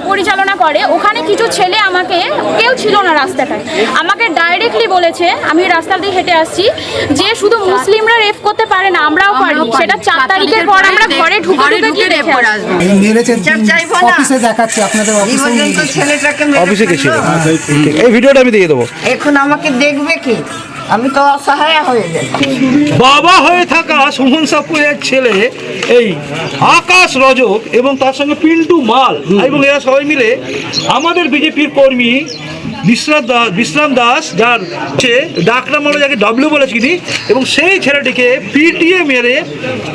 পরিচালনা করে, ওখানে কিছু ছেলে আমাকে, কেউ ছিল না রাস্তাটায়, আমাকে ডাইরেক্টলি বলেছে, আমি রাস্তা দিয়ে হেঁটে আসছি, যে শুধু মুসলিমরা রেপ করতে পারে না, আমরাও পারি। সেটা 4 তারিখের পর আমরা ঘরে ঢুকে গিয়ে রেপ করে আসবো। অফিসে দেখাচ্ছি আপনাদের অফিসে গেছিল। এই ভিডিওটা আমি দিয়ে দেবো। এখন আমাকে দেখবে কি? আমি তো অসহায় হয়ে যাচ্ছি। বাবা হয়ে থাকা সুমন সাপুরের ছেলে এই আকাশ রজক এবং তার সঙ্গে পিন্টু মাল এবং এরা সবাই মিলে আমাদের বিজেপির কর্মী বিশ্রাম দাস, যার ডাকনাম হলো যাকে ডব্লিউ বলেছি তিনি, এবং সেই ছেলেটিকে পিটিয়ে মেরে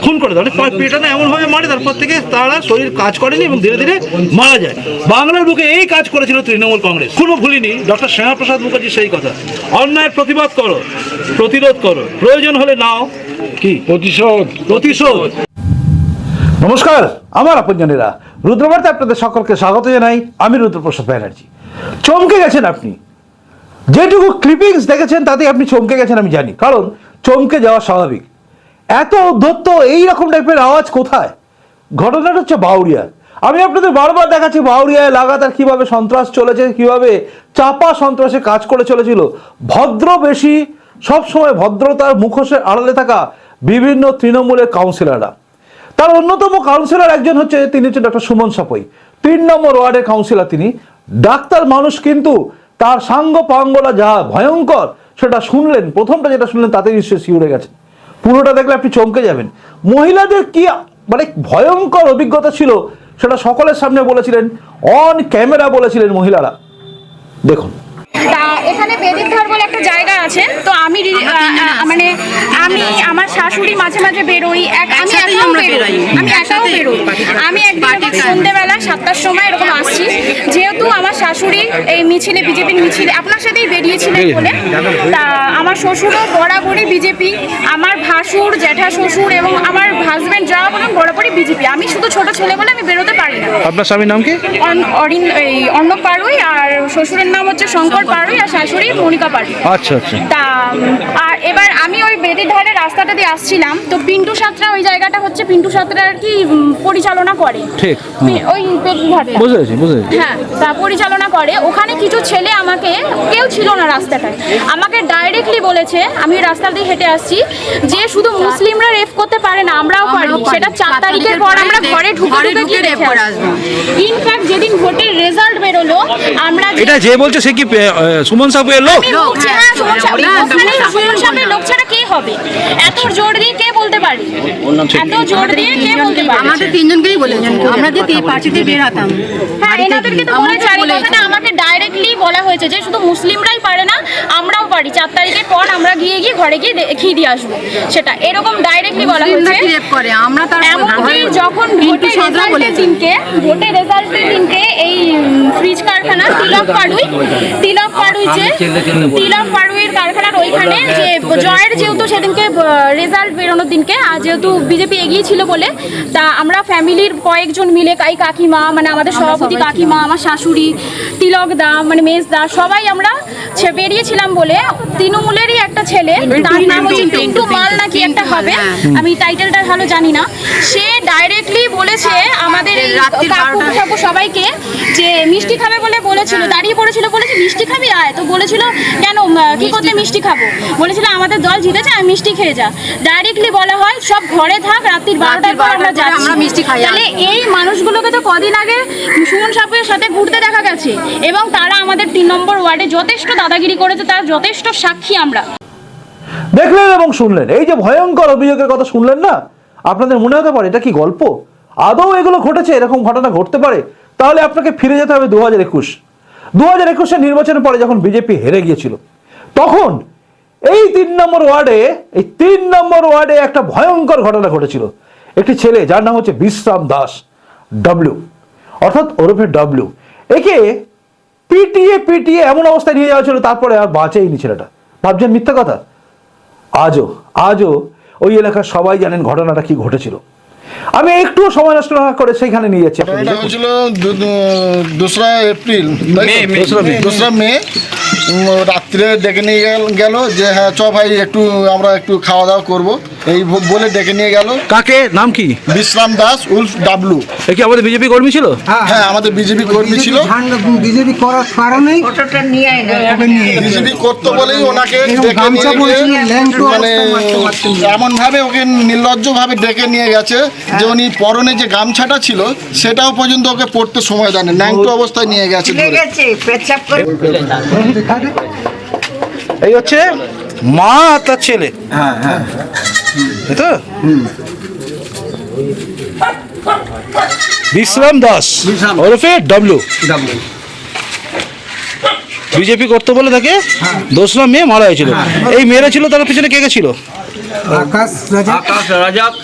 খুন করে দেয়। পেটানো এমনভাবে মারে তারপর থেকে তারা শরীর কাজ করেনি এবং ধীরে ধীরে মারা যায়। বাংলার বুকে এই কাজ করেছিল তৃণমূল কংগ্রেস। কোনো ভুলিনি ডক্টর শ্যামাপ্রসাদ মুখার্জি সেই কথা। অন্যায়ের প্রতিবাদ করো, প্রতিরোধ করো, প্রয়োজন হলে নাও কি প্রতিশোধ। নমস্কার আমার আপনজনেরা, রুদ্রবার্তা আপনাদের সকলকে স্বাগত জানাই। আমি রুদ্রপ্রসাদ ব্যানার্জি। চমকে গেছেন আপনি, যেটুকু ক্লিপিংস দেখেছেন তাতে আপনি চমকে গেছেন, আমি জানি, কারণ চমকে যাওয়া স্বাভাবিক। এত উদ্ধত্ত এইরকম টাইপের আওয়াজ কোথায়? ঘটনাটা হচ্ছে বাউরিয়া। আমি আপনাদের বারবার দেখাচ্ছি বাউরিয়ায় লাগাতার কিভাবে সন্ত্রাস চলেছে, কিভাবে চাপা সন্ত্রাসে কাজ করে চলেছিল ভদ্র বেশি সবসময় ভদ্রতার মুখোশের আড়ালে থাকা বিভিন্ন তৃণমূলের কাউন্সিলররা। তার অন্যতম কাউন্সিলর একজন হচ্ছে, তিনি হচ্ছে ডক্টর সুমন সাপই, 3 নম্বর ওয়ার্ডের কাউন্সিলর। তিনি ডাক্তার মানুষ, কিন্তু তার সাঙ্গ পাঙ্গলা যা ভয়ঙ্কর সেটা শুনলেন, প্রথমটা যেটা শুনলেন তাতে নিশ্চয়ই শিউরে গেছেন। পুরোটা দেখলে আপনি চমকে যাবেন। মহিলাদের কি মানে ভয়ঙ্কর অভিজ্ঞতা ছিল সেটা সকলের সামনে বলেছিলেন, অন ক্যামেরা বলেছিলেন মহিলারা। দেখুন। তা এখানে বেদিরধার বলে একটা জায়গা আছে, তো আমি আমার শাশুড়ি মাঝে মাঝে বেরোই, আমি একাও বেরোই। আমি একদিন সন্ধ্যেবেলা 7টার সময় এরকম আসছি, যেহেতু আমার শাশুড়ি এই মিছিলে, বিজেপির মিছিলে আপনার সাথেই বেরিয়েছিলেন বলে, তা আমার শ্বশুরও বরাবরই বিজেপি, আমার ভাসুর, জ্যাঠা শ্বশুর এবং আমার হাজব্যান্ড যাওয়া বলেন বরাবরই বিজেপি। আমি শুধু ছোট ছেলে বলে আমি বেরোতে পারি না। আপনার স্বামীর নাম কি? অর্ণব পাড়ুই, আর শ্বশুরের নাম হচ্ছে শঙ্কর পাড়ুই, আর শাশুড়ি মনিকা পাড়ুই। আচ্ছা। তা আর এবার আমি ওই বেদির ধারে রাস্তাটা দিয়ে আসছিলাম, তো পিন্টু সাঁতরা, ওই জায়গাটা হচ্ছে পিন্টু সাঁতরা আর কি পরিচালনা করে, ঠিক ওই বেদির ধারে, বুঝেছি। হ্যাঁ, তা পরিচালনা করে। ওখানে কিছু ছেলে আমাকে, কেউ ছিল না রাস্তাটায়, আমাকে ডাইরেক্টলি বলেছে, আমি রাস্তা দিয়ে হেঁটে আসছি, যে শুধু মুসলিমরা রেপ করতে পারে না, আমরাও পারি। সেটা 4 তারিখের পর আমরা ঘরে ঢুকে গিয়ে রেপ করে আসবো। ইনফ্যাক্ট যেদিন ভোটের রেজাল্ট বেরোলো, আমরা এটা যে বলছে সে কি সুমন সাপুয়ের লোক? সুমন সাহেবের লোক ছাড়া কে হবে? এত জোর দিয়ে কে বলতে পারে? আমাদের 3 জনকেই বলেছেন, আমরা যে পার্টিতে বের হতাম। হ্যাঁ, এনাদেরকে তো বলেছে, আমাকে ডাইরেক্টলি বলা হয়েছে যে শুধু মুসলিমরাই পারে না, আমরাও পারি। 4 তারিখের পর আমরা গিয়ে ঘরে গিয়ে দেখিয়ে দিয়ে আসবো। সেটা এরকম ডাইরেক্টলি বলা হয়েছে। এমনকি যখন ভোটের রেজাল্টের দিনকে এই ফ্রিজ কারখানা তিলক পাড়ুইয়ের কারখানার ওইখানে, যে জয়ের যেহেতু সেদিনকে রেজাল্ট বেরোনোর দিনকে, যেহেতু বিজেপি এগিয়ে ছিল বলে, তা আমরা ফ্যামিলির কয়েকজন মিলে, কাকিমা মানে আমাদের সভাপতি কাকিমা, আমার শাশুড়ি, তিলক দা মানে মেজ দা, সবাই আমরা বেরিয়েছিলাম বলে তৃণমূলেরই একটা ছেলে, তার নাম হচ্ছে পিন্টু মাল নাকি একটা হবে, আমি টাইটেলটা ভালো জানি না, সে ডাইরেক্টলি বলেছে আমাদের কাকু সবাইকে যে মিষ্টি খাবে বলে বলেছিল, দাঁড়িয়ে পড়েছিল, বলেছে মিষ্টি খাবি আয়, তো বলেছিল কেন কি করতে মিষ্টি খাবো, বলেছিল আমাদের দল জিতেছে আমি মিষ্টি খেয়ে যা। ডাইরেক্টলি বলা হয় সব ঘরে থাক, রাত্রি 12টার পর আমরা যাচ্ছি, আমরা মিষ্টি খাই। তাহলে এই মানুষগুলোকে তো কদিন আগে সুমন সাপুয়ের সাথে ঘুরতে দেখা গেছে, এবং তারা আমাদের 3 নম্বর ওয়ার্ডে যথেষ্ট দাদাগিরি করেছে, তার যথেষ্ট সাক্ষী আমরা। দেখলেন এবং শুনলেন, এই যে ভয়ঙ্কর অভিযোগের কথা শুনলেন না, আপনাদের মনে হতে পারে এটা কি গল্প, আদৌ এগুলো ঘটেছে, এরকম ঘটনা ঘটতে পারে? তাহলে আপনাকে ফিরে যেতে হবে 2021-এর নির্বাচনের পরে, যখন বিজেপি হেরে গিয়েছিল, তখন এই 3 নম্বর ওয়ার্ডে একটা ভয়ঙ্কর ঘটনা ঘটেছিল। একটি ছেলে যার নাম হচ্ছে বিশ্রাম দাস, ডব্লিউ অর্থাৎ ওরফে ডব্লিউ, একে পিটিয়ে এমন অবস্থায় নিয়ে যাওয়া ছিল, তারপরে আর বাঁচেইনি ছেলেটা। ভাবছেন মিথ্যা কথা? আজও ওই এলাকার সবাই জানেন ঘটনাটা কি ঘটেছিল। আমি একটুও সময় নষ্ট না করে সেইখানে নিয়ে যাচ্ছি। এটা হয়েছিল 2রা এপ্রিল, 2রা মে, রাত্রে ডেকে নিয়ে গেল যে হ্যাঁ চ ভাই আমরা একটু খাওয়া দাওয়া করবো। এই বলে ডেকে নিয়ে গেল। কাকে, নাম কি? বিশ্রাম দাস উল্ফ ডাবলু। এ কি আমাদের বিজেপি কর্মী ছিল? হ্যাঁ, আমাদের বিজেপি কর্মী ছিল। বিজেপি করার কারণেই ফটোটা নিয়ে আয় না, বিজেপি করতে বলেই ওনাকে ডেকে নিয়ে গিয়ে মানে এমন ভাবে ওকে নির্লজ্জ ভাবে ডেকে নিয়ে গেছে যে উনি পরনে যে গামছাটা ছিল সেটাও পর্যন্ত ওকে পড়তে সময় দেয়নি, ন্যাংটো অবস্থায় নিয়ে গেছে ধরে। গেছে পেচ্ছাপ করে। এই হচ্ছে মা আর তার ছেলে। তাই তো? বিশ্রাম দাস ওরফে ডাবলু বিজেপি করতে বলে তাকে দোসরা মেয়ে মারা হয়েছিল। এই মেরেছিল তার পিছনে কে কে ছিল? আকাশ রাজাক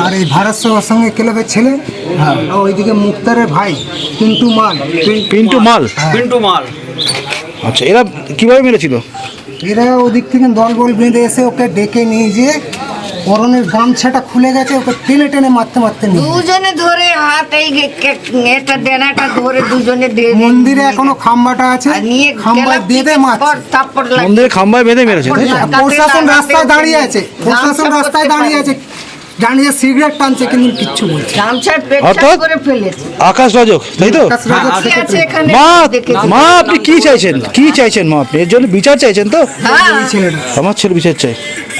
আর এই ভারত সেবার সঙ্গে ক্লাবের ছেলে, আর ওইদিকে মুক্তারের ভাই পিন্টু মাল। পিন্টু মাল। আচ্ছা, এরা কিভাবে মেরেছিল? এরা ওদিক থেকে দলবল বেঁধে এসে ওকে ডেকে নিয়ে যেয়ে পরনের গামছাটা খুলে গেছে, ওকে টেনে টেনে মারতে মারতে নিয়ে দুজনে ধরে হাত এই এটা ডেনাটা ধরে দুজনে মন্দিরে এখনো খাম্বাটা আছে, আর নিয়ে খাম্বায় বেঁধে মারছে। থাপ্পড় লাগছে। মন্দিরে খাম্বায় বেঁধে মেরেছে, তাই তো? প্রশাসন রাস্তায় দাঁড়িয়ে আছে, প্রশাসন রাস্তায় দাঁড়িয়ে আছে, দাঁড়িয়ে সিগারেট টানছে কিন্তু কিচ্ছু বলছে। গামছার পেচ্ছাপ অর্থাৎ করে ফেলেছে। আকাশ রাজক, তাই তো? আকাশ রাজাক কি আছে secretary। এখানে মা, দেখেছি। মা আপনি কি চাইছেন? কি চাইছেন মা? আপনি এর জন্য বিচার চাইছেন তো? হ্যাঁ, এই ছেলেটা আমার ছেলে বিচার চাই।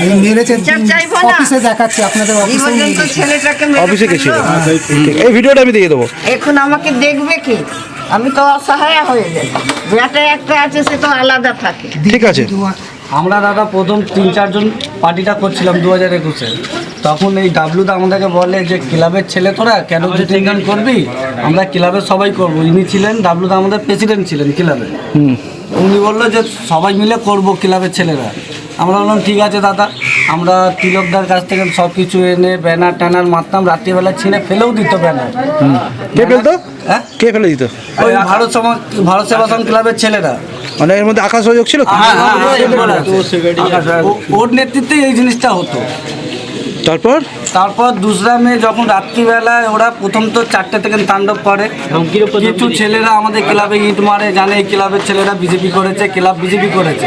এই মেরেছে, বিচার চাইবো না। অফিসে দেখাচ্ছে, আপনাদের এই অফিসে পর্যন্ত ছেলেটাকে মেরে অফিসে গেছিল। ফেললো। ঠিক, এই ভিডিওটা আমি দিয়ে দেবো। এখন আমাকে দেখবে কি? আমি তো অসহায় হয়ে যাই। বেটা একটা আছে, সে তো আলাদা থাকে। ঠিক আছে। আমরা দাদা প্রথম 3-4 জন পার্টিটা করছিলাম 2021-এ। তখন এই ডাবলুদা আমাদেরকে বলে যে ক্লাবের ছেলে তোরা কেন টেনশন করবি, আমরা ক্লাবের সবাই করব। ইনি ছিলেন ডাবলুদা, আমাদের প্রেসিডেন্ট ছিলেন ক্লাবে। উনি বললো যে সবাই মিলে করব ক্লাবের ছেলেরা। আমরা বললাম ঠিক আছে দাদা। আমরা তিলকদার কাছ থেকে সব কিছু এনে ব্যানার ট্যানার মারতাম, রাত্রিবেলা ছিঁড়ে ফেলেও দিত ব্যানার। কে ফেলতো? হ্যাঁ, কে ফেলে দিত? ওই ভারত সেবাশ্রম ক্লাবের ছেলেরা। মানে এর মধ্যে আকাশ রাজক ছিল? ওর নেতৃত্বে এই জিনিসটা হতো। তারপর দুসরা মে যখন রাত্রিবেলায় ওরা প্রথম তো 4টে থেকে তাণ্ডব করে, কিছু ছেলেরা আমাদের ক্লাবে ইট মারে, জানে এই ক্লাবের ছেলেরা বিজেপি করেছে, ক্লাব বিজেপি করেছে।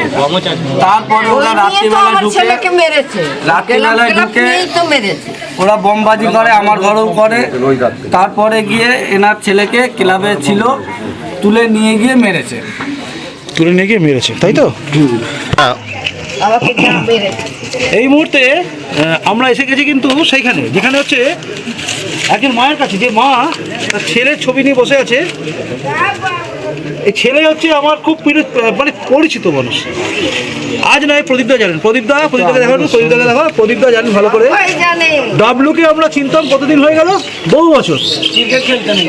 তারপরে ওরা ওই নিয়ে তো আমার ছেলেকে মেরেছে। রাত্রিবেলায় ক্লাব ঢুকে নিয়েই তো মেরেছে। ওরা বোমবাজি করে, আমার ঘরেও করে। তারপরে গিয়ে এনার ছেলেকে ক্লাবে ছিল তুলে নিয়ে গিয়ে মেরেছে। তাই তো? আমাকে যা মেরেছে। এই মুহূর্তে আমরা এসে গেছি কিন্তু সেইখানে যেখানে হচ্ছে একজন মায়ের কাছে, যে মা তার ছেলের ছবি নিয়ে বসে আছে। এই ছেলে হচ্ছে আমার খুব মানে পরিচিত মানুষ। আজ নয়, প্রদীপদা জানেন। প্রদীপদাকে দেখানো, প্রদীপদাকে দেখা। প্রদীপদা জানেন ভালো করে। ওই জানে। ডাবলুকে আমরা চিনতাম কতদিন হয়ে গেল? বহু বছর। ক্রিকেট খেলতে নেই।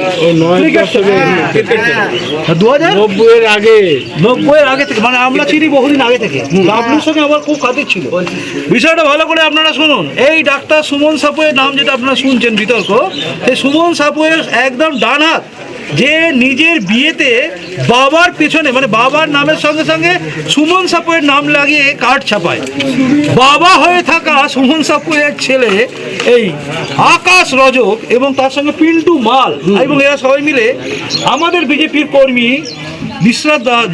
2090-এর আগে থেকে, মানে আমরা চিনি বহুদিন আগে থেকে। ডাবলুর সঙ্গে আমার খুব কাছের ছিল। বিষয়টা ভালো করে আপনারা শুনুন। এই ডাক্তার সুমন সাপুয়ের নাম যেটা আপনারা শুনছেন বিতর্ক, সেই সুমন সাপুয়ের একদম ডান হাত, যে নিজের বিয়েতে বাবার পেছনে, মানে বাবার নামের সঙ্গে সঙ্গে সুমন সাপুয়ের নাম লাগিয়ে কার্ড ছাপায়। বাবা হয়ে থাকা সুমন সাপুয়ের ছেলে এই আকাশ রজক এবং তার সঙ্গে পিন্টু মাল এবং এরা সবাই মিলে আমাদের বিজেপির কর্মী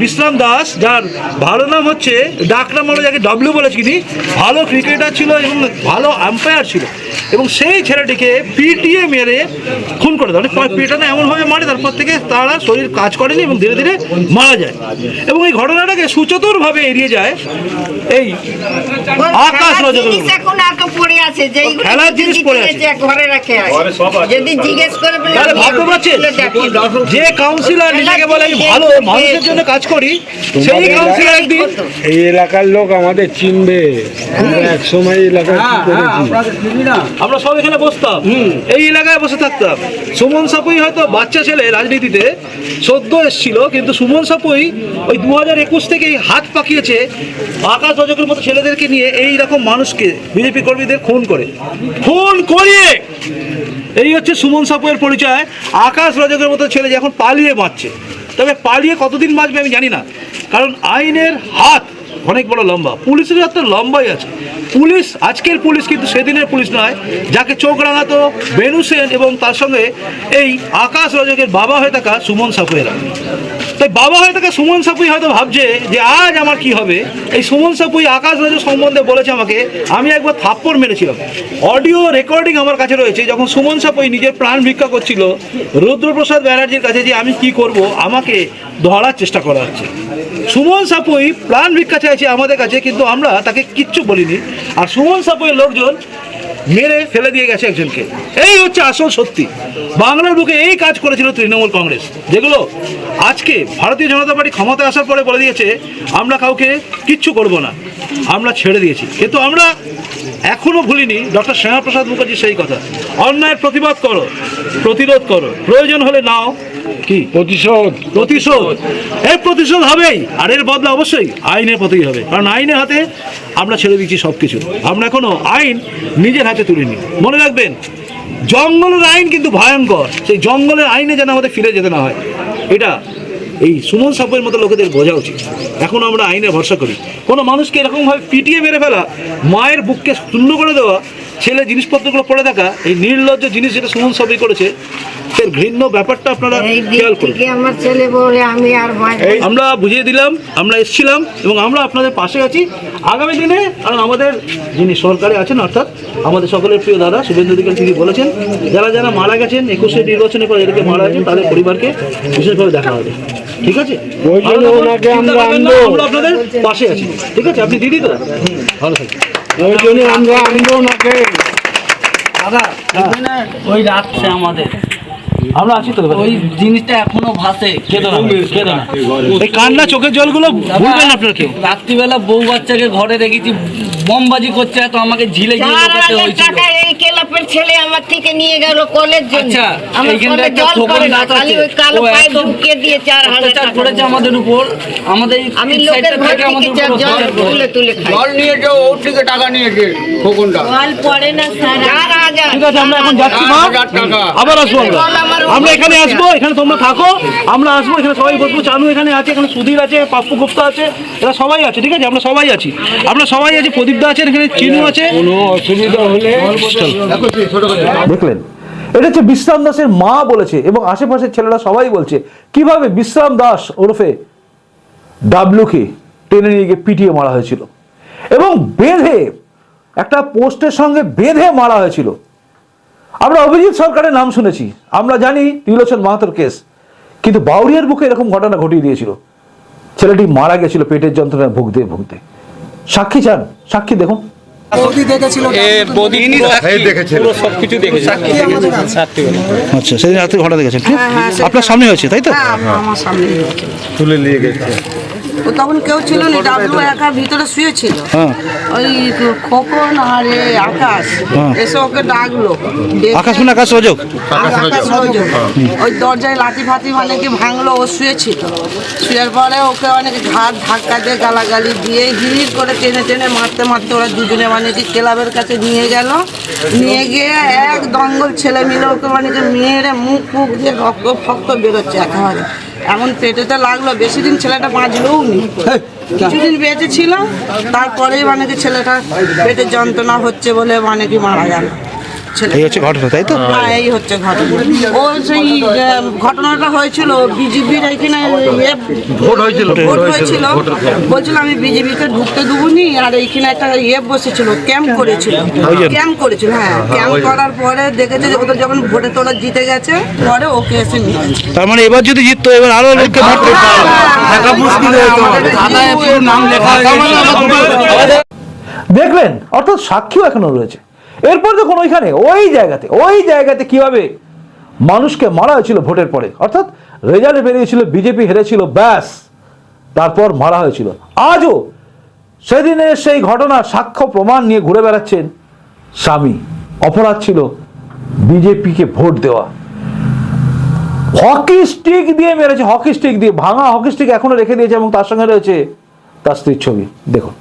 বিশ্রাম দাস, যার ভালো নাম হচ্ছে, ডাকনাম আমরা যাকে ডাবলু বলে চিনি, ভালো ক্রিকেটার ছিল এবং ভালো আম্পায়ার ছিল, এবং সেই ছেলেটিকে পিটিয়ে মেরে খুন করে দেয়। পিটানো এমনভাবে মারে, তারপর থেকে তারা শরীর কাজ করেনি এবং ধীরে ধীরে মারা যায়। এবং এই ঘটনাটাকে সুচতুরভাবে এড়িয়ে যায় এই আকাশ রজক। এখন এত পড়ে আছে যে এইগুলো খেলার জিনিস পড়ে আছে, ঘরে রাখে আছে। যদি জিজ্ঞেস করে বলে তাহলে ভাবতে পারছেন যে কাউন্সিলর নিজেকে বলে আমি ভালো মানুষের জন্য কাজ করি, সেই কাউন্সিলর একদিন এই এলাকার লোক আমাদের চিনবে। আমরা এক সময় এলাকায় কি করেছি। আমরা সব এখানে বসতাম, এই এলাকায় বসে থাকতাম। সুমন সাপুই হয়তো বাচ্চা ছেলে, রাজনীতিতে সদ্য এসেছিল, কিন্তু সুমন সাপুই ওই 2021 থেকেই হাত পাকিয়েছে আকাশ রজকের মতো ছেলেদেরকে নিয়ে এই রকম মানুষকে, বিজেপি কর্মীদের খুন করিয়ে। এই হচ্ছে সুমন সাপুয়ের পরিচয়। আকাশ রজকের মতো ছেলে যে এখন পালিয়ে বাঁচছে, তবে পালিয়ে কতদিন বাঁচবে আমি জানি না, কারণ আইনের হাত অনেক বড় লম্বা, পুলিশের হাত তো লম্বাই আছে। পুলিশ আজকের পুলিশ কিন্তু সেদিনের পুলিশ নয়, যাকে চোখ রাঙাতো বেনু সেন এবং তার সঙ্গে এই আকাশ রজকের বাবা হয়ে থাকা সুমন সাপুয়েরা। তাই বাবা হয়তো সুমন সাপুই হয়তো ভাবছে যে আজ আমার কি হবে। এই সুমন সাপুই আকাশ রাজু সম্বন্ধে বলেছে আমাকে, আমি একবার থাপ্পড় মেরেছিলাম। অডিও রেকর্ডিং আমার কাছে রয়েছে, যখন সুমন সাপুই নিজের প্রাণ ভিক্ষা করছিল রুদ্রপ্রসাদ ব্যানার্জির কাছে যে আমি কি করব, আমাকে ধরার চেষ্টা করা হচ্ছে। সুমন সাপুই প্রাণ ভিক্ষা চাইছে আমাদের কাছে, কিন্তু আমরা তাকে কিচ্ছু বলিনি। আর সুমন সাপুইয়ের লোকজন মেরে ফেলে দিয়ে গেছে একজনকে। এই হচ্ছে আসল সত্যি। বাংলার বুকে এই কাজ করেছিল তৃণমূল কংগ্রেস, যেগুলো আজকে ভারতীয় জনতা পার্টি ক্ষমতায় আসার পরে বলে দিয়েছে আমরা কাউকে কিচ্ছু করব না, আমরা ছেড়ে দিয়েছি। কিন্তু আমরা এখনো ভুলিনি ডক্টর শ্যামাপ্রসাদ মুখার্জির সেই কথা, অন্যায়ের প্রতিবাদ করো, প্রতিরোধ করো, প্রয়োজন হলে নাও কি প্রতিশোধ। এই প্রতিশোধ হবেই, আর এর বদলা অবশ্যই আইনের পথেই হবে, কারণ আইনের হাতে আমরা ছেড়ে দিচ্ছি সব কিছু। আমরা এখনো আইন নিজের হাতে তুলিনি। মনে রাখবেন, জঙ্গলের আইন কিন্তু ভয়ঙ্কর, সেই জঙ্গলের আইনে যেন আমাদের ফিরে যেতে না হয়, এটা এই সুমন সাপুয়ের মতো লোকেদের বোঝা উচিত। এখন আমরা আইনে ভরসা করি। কোনো মানুষকে এরকমভাবে পিটিয়ে মেরে ফেলা, মায়ের বুককে শূন্য করে দেওয়া, ছেলে জিনিসপত্রগুলো পড়ে থাকা, এই নির্লজ্জ জিনিস যেটা সুমন সাপুই করেছে, এর ঘৃণ্য ব্যাপারটা আপনারা খেয়াল করুন। আমার ছেলে বলে আমি আর আমরা বুঝিয়ে দিলাম, আমরা এসেছিলাম এবং আমরা আপনাদের পাশে আছি আগামী দিনে। কারণ আমাদের যিনি সরকারে আছেন, অর্থাৎ আমাদের সকলের প্রিয় দাদা শুভেন্দু অধিকারী, তিনি বলেছেন যারা যারা মারা গেছেন 21 নির্বাচনের পর এদেরকে মারা গেছেন, তাদের পরিবারকে বিশেষভাবে দেখা হবে। ঠিক আছে, আমরা আপনাদের পাশে আছি। ঠিক আছে, আপনি দিদি তো ভালো থাকবেন। দাদা ওই রাতছে আমাদের, আমরা আছি তো, ওই জিনিসটা এখনো ভাসে। এই কান্না চোখের জলগুলো ভুলবেন না আপনার কেউ। রাত্রিবেলা বউ বাচ্চাকে ঘরে রেখেছি, বোমবাজি করছে, তো আমাকে ঝিলে গিয়ে লোকাতে হয়েছিল। এই ক্লাবের ছেলে আমার থেকে নিয়ে গেল কলেজ জন্য। আচ্ছা, আমার এইখানটা কলে একটা জল খোকন করে না, রাত খালি আছে। ওই কালো ও পাইপ এত ঢুকিয়ে দিয়ে 4000 অত্যাচার টাকা করেছে আমাদের উপর। আমাদের আমি এই লোকের সাইডটা ঘর থেকে আমাদের থেকে উপর জল অত্যাচার করে। তুলে তুলে খাই। জল নিয়েছে, ওর থেকে টাকা নিয়েছে খোকনটা। জল পড়ে না স্যার। 4000 ঠিক আছে, আমরা এখন যাচ্ছি মা, 4000 টাকা। আবার আসবো আমরা এখানে আসবো, এখানে তোমরা থাকো, আমরা আসবো, এখানে সবাই বসবো। চানু এখানে আছে, এখানে সুধীর আছে, পাপ্পু গুপ্তা আছে, এরা সবাই আছে। ঠিক আছে, আমরা সবাই আছি, প্রদীপদা আছেন, এখানে চিনু আছে। কোনো অসুবিধা হলে দেখলেন, এটা হচ্ছে বিশ্রাম দাসের মা বলেছে এবং আশেপাশের ছেলেরা সবাই বলছে কিভাবে বিশ্রাম দাস ওরফে ডাবলুকে টেনে নিয়ে গিয়ে পিটিয়ে মারা হয়েছিল এবং বেঁধে একটা পোস্টের সঙ্গে বেঁধে মারা হয়েছিল। আমরা অভিজিৎ সরকারের নাম শুনেছি, আমরা জানি ত্রিলোচন মাহাতোর কেস, কিন্তু বাউরিয়ার বুকে এরকম ঘটনা ঘটিয়ে দিয়েছিল। ছেলেটি মারা গেছিল পেটের যন্ত্রণায় ভুগতে ভুগতে। সাক্ষী চান? সাক্ষী দেখুন। বৌদি দেখেছিল, আচ্ছা, সেদিন রাত্রে ঘটনা দেখেছেন, আপনার সামনে হয়েছে তাই তো? আমার সামনে তুলে নিয়ে গেছে। তো তখন কেউ ছিল না, ডাবলু একা ভিতরে শুয়েছিল। ওই খোকন আর আকাশ এসে ওকে ডাকলো। আকাশ মানে আকাশ রজক। আকাশ রজক ওই দরজায় লাঠি ফাতি মানে কি ভাঙলো, ও শুয়েছিল। শুয়ের পরে ওকে অনেক ঘাট ধাক্কা দিয়ে গালাগালি দিয়ে হিড় করে টেনে টেনে মারতে মারতে ওরা দুজনে মানে কি ক্লাবের কাছে নিয়ে গেল। নিয়ে গিয়ে এক দঙ্গল ছেলে মিলে ওকে মানে কি মেয়েরে মুখ ফুক দিয়ে রক্ত ফক্ত বেরোচ্ছে একেবারে। এমন পেটেতে লাগলো, বেশি দিন ছেলেটা বাঁচলেও নি, কিছুদিন বেঁচে ছিল। তারপরেই মানে কি ছেলেটা পেটের যন্ত্রণা হচ্ছে বলে মানে কি মারা গেল। এই হচ্ছে ঘটনা তাই তো? হ্যাঁ, এই হচ্ছে ঘটনা। ও সেই ঘটনাটা হয়েছিল বিজেপির এখানে ভোট হয়েছিল, বলছিল আমি বিজেপিকে ঢুকতে দেবো নি। আর এইখানে একটা বসেছিল, ক্যাম্প করেছিল। হ্যাঁ, ক্যাম্প করার পরে দেখেছে যে ওদের যখন ভোটে তোরা জিতে গেছে, পরে ওকে এসে নিয়ে গেছে। তার মানে এবার যদি জিততো, এবার আরো লোককে ভোট করতে হবে। টাকা মুশকিল হয়ে যেত। নাম লেখা দেখলেন, অর্থাৎ সাক্ষীও এখনো রয়েছে। এরপর যখন ওই জায়গাতে কিভাবে মানুষকে মারা হয়েছিল ভোটের পরে, অর্থাৎ রেজাল্ট বেরিয়েছিল, বিজেপি হেরেছিল, ব্যাস তারপর মারা হয়েছিল। আজও সেদিনের সেই ঘটনার সাক্ষ্য প্রমাণ নিয়ে ঘুরে বেড়াচ্ছেন স্বামী। অপরাধ ছিল বিজেপিকে ভোট দেওয়া। হকি স্টিক দিয়ে মেরেছে, হকি স্টিক দিয়ে, ভাঙা হকি স্টিক এখনো রেখে দিয়েছে এবং তার সঙ্গে রয়েছে তার স্ত্রীর ছবি। দেখুন,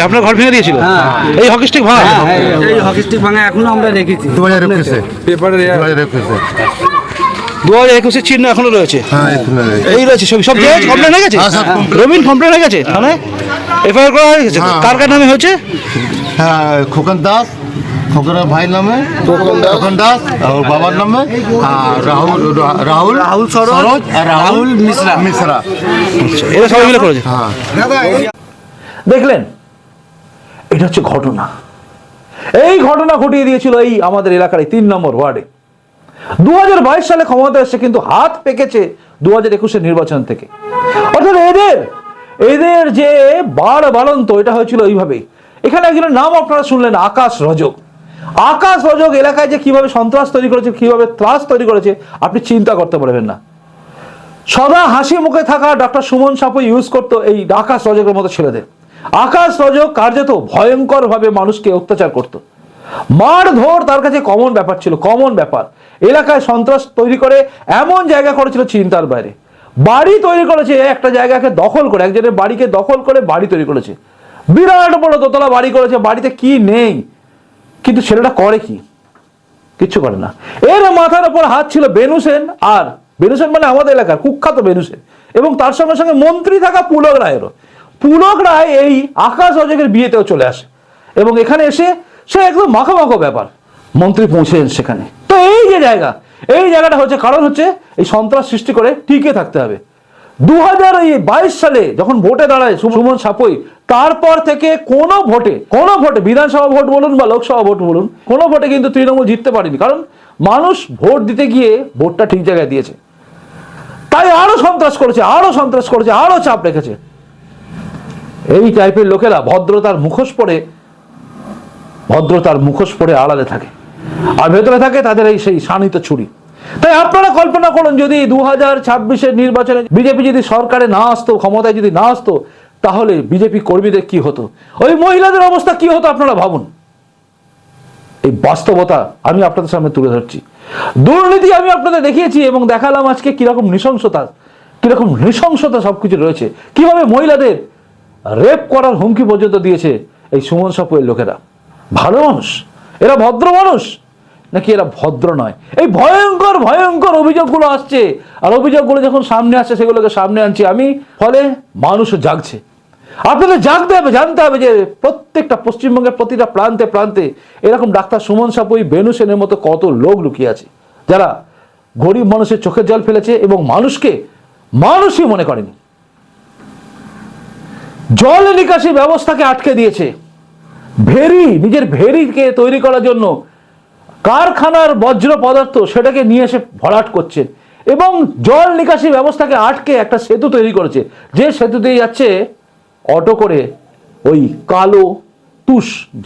আপনার ঘর ভেঙে দিয়েছিল এই হকি স্টিক ভাঙা? এই হকি স্টিক ভাঙা এখনো আমরা রেখেছি। 2021 চিহ্ন এখনো রয়েছে, এই রয়েছে সব কমপ্লেন হয়ে গেছে, রবিন কমপ্লেন হয়ে গেছে, থানায় এফআইআর করা হয়ে গেছে। কার কার নামে হয়েছে? খোকন দাস, খোকনের ভাই নামে খোকন দাস আর ওর বাবার নামে আর রাহুল সরোজ আর রাহুল মিশ্রা এরা সবাই মিলে করেছে। হ্যাঁ দেখলেন, এটা হচ্ছে ঘটনা। এই ঘটনা ঘটিয়ে দিয়েছিল এই আমাদের এলাকার 3 নম্বর ওয়ার্ডে। 2022 সালে ক্ষমতা এসে কিন্তু হাত পেকেছে 2021 নির্বাচন থেকে। অর্থাৎ এদের যে বাড়ন্ত এটা হয়েছিল এইভাবেই। এখানে একজনের নাম আপনারা শুনলেন, আকাশ রজক। আকাশ রজক এলাকায় যে কিভাবে সন্ত্রাস তৈরি করেছে, কিভাবে ত্রাস তৈরি করেছে, আপনি চিন্তা করতে পারবেন না। সদা হাসি মুখে থাকা ডক্টর সুমন সাপু ইউজ করতো এই আকাশ রজকের মতো ছেলেদের। আকাশ রজক কার্যত ভয়ঙ্কর ভাবে মানুষকে অত্যাচার করত। মারধর তার কাছে কমন ব্যাপার ছিল, কমন ব্যাপার। এলাকায় সন্ত্রাস তৈরি করে এমন জায়গা করেছিল চিন্তার বাইরে। বাড়ি তৈরি করেছে একটা জায়গাকে দখল করে, একজনের বাড়িকে দখল করে বাড়ি তৈরি করেছে। বিরাট বড় দোতলা বাড়ি করেছে, বাড়িতে কি নেই, কিন্তু ছেলেটা করে কি? কিচ্ছু করে না। এর মাথার উপর হাত ছিল বেনু সেন, আর বেনু সেন মানে আমাদের এলাকার কুখ্যাত বেনু সেন, এবং তার সঙ্গে সঙ্গে মন্ত্রী থাকা পুলক রায়েরও। পুলক রায় এই আকাশ রজকের বিয়েতেও চলে আসে, এবং এখানে এসে সে একদম মাখো ব্যাপার। মন্ত্রী পৌঁছেন সেখানে। তো এই যে এই জায়গাটা হচ্ছে কারণ হচ্ছে এই সন্ত্রাস সৃষ্টি করে টিকে থাকতে হবে। 2022 সালে যখন ভোটে দাঁড়ায় সুমন সাপুই, তারপর থেকে কোনো ভোটে বিধানসভা ভোট বলুন বা লোকসভা ভোট বলুন, কোনো ভোটে কিন্তু তৃণমূল জিততে পারেনি। কারণ মানুষ ভোট দিতে গিয়ে ভোটটা ঠিক জায়গায় দিয়েছে। তাই আরো সন্ত্রাস করেছে, আরো চাপ রেখেছে। এই টাইপের লোকেরা ভদ্রতার মুখোশ পরে আড়ালে থাকে, আর ভেতরে থাকে তাদের এই সেই শানিত ছুরি। তাই আপনারা কল্পনা করুন, যদি 2026 নির্বাচনে বিজেপি যদি সরকারে না আসতো, ক্ষমতায় যদি না আসতো, তাহলে বিজেপি কর্মীদের কি হতো, ওই মহিলাদের অবস্থা কি হতো আপনারা ভাবুন। এই বাস্তবতা আমি আপনাদের সামনে তুলে ধরছি। দুর্নীতি আমি আপনাদের দেখিয়েছি এবং দেখালাম আজকে কিরকম নৃশংসতা সবকিছু রয়েছে, কিভাবে মহিলাদের রেপ করার হুমকি পর্যন্ত দিয়েছে এই সুমন সাপুয়ের লোকেরা। ভালো মানুষ এরা, ভদ্র মানুষ নাকি এরা ভদ্র নয়? এই ভয়ঙ্কর অভিযোগগুলো আসছে, আর অভিযোগগুলো যখন সামনে আসছে সেগুলোকে সামনে আনছি আমি, ফলে মানুষও জাগছে। আপনাদের জাগতে হবে, জানতে হবে যে প্রত্যেকটা পশ্চিমবঙ্গের প্রতিটা প্রান্তে এরকম ডাক্তার সুমন সাপুই, বেনু সেনের মতো কত লোক লুকিয়ে আছে, যারা গরিব মানুষের চোখের জল ফেলেছে এবং মানুষই মনে করেনি। জল নিকাশি ব্যবস্থাকে আটকে দিয়েছে। নিজের ভেরিকে তৈরি করার জন্য কারখানার বজ্র পদার্থ সেটাকে নিয়ে এসে ভরাট করছে, এবং জল নিকাশি ব্যবস্থাকে আটকে একটা সেতু তৈরি করেছে, যে সেতু দিয়ে যাচ্ছে অটো করে ওই কালো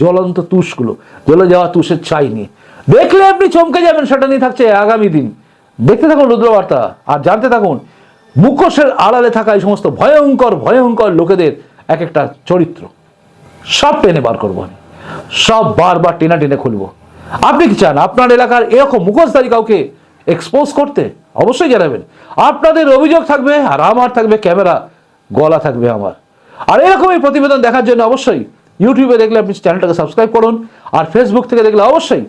জ্বলন্ত তুষগুলো, জ্বলে যাওয়া তুষের ছাই নিয়ে। দেখলে আপনি চমকে যাবেন। সেটা নিয়ে থাকছে আগামী দিন। দেখতে থাকুন রুদ্রবার্তা, আর জানতে থাকুন মুখোশের আড়ালে থাকা এই সমস্ত ভয়ঙ্কর লোকেদের এক একটা চরিত্র। সব টেনে বার করবো আমি, সব বারবার টেনে খুলবো। আপনি কি চান আপনার এলাকার এরকম মুখোশধারী কাউকে এক্সপোজ করতে? অবশ্যই জানাবেন। আপনাদের অভিযোগ থাকবে, আর আমার থাকবে ক্যামেরা, গলা থাকবে আমার। আর এরকমই প্রতিবেদন দেখার জন্য অবশ্যই ইউটিউবে দেখলে আপনি চ্যানেলটাকে সাবস্ক্রাইব করুন, আর ফেসবুক থেকে দেখলে অবশ্যই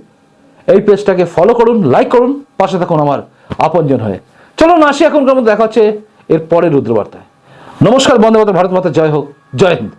এই পেজটাকে ফলো করুন, লাইক করুন, পাশে থাকুন আমার আপনজন হয়ে। চলুন আসি, এখনকার মধ্যে দেখা হচ্ছে এর পরে রুদ্রবার্তায়। নমস্কার, বন্দে মাতরম, ভারত মাতা জয় হোক, জয় হিন্দ।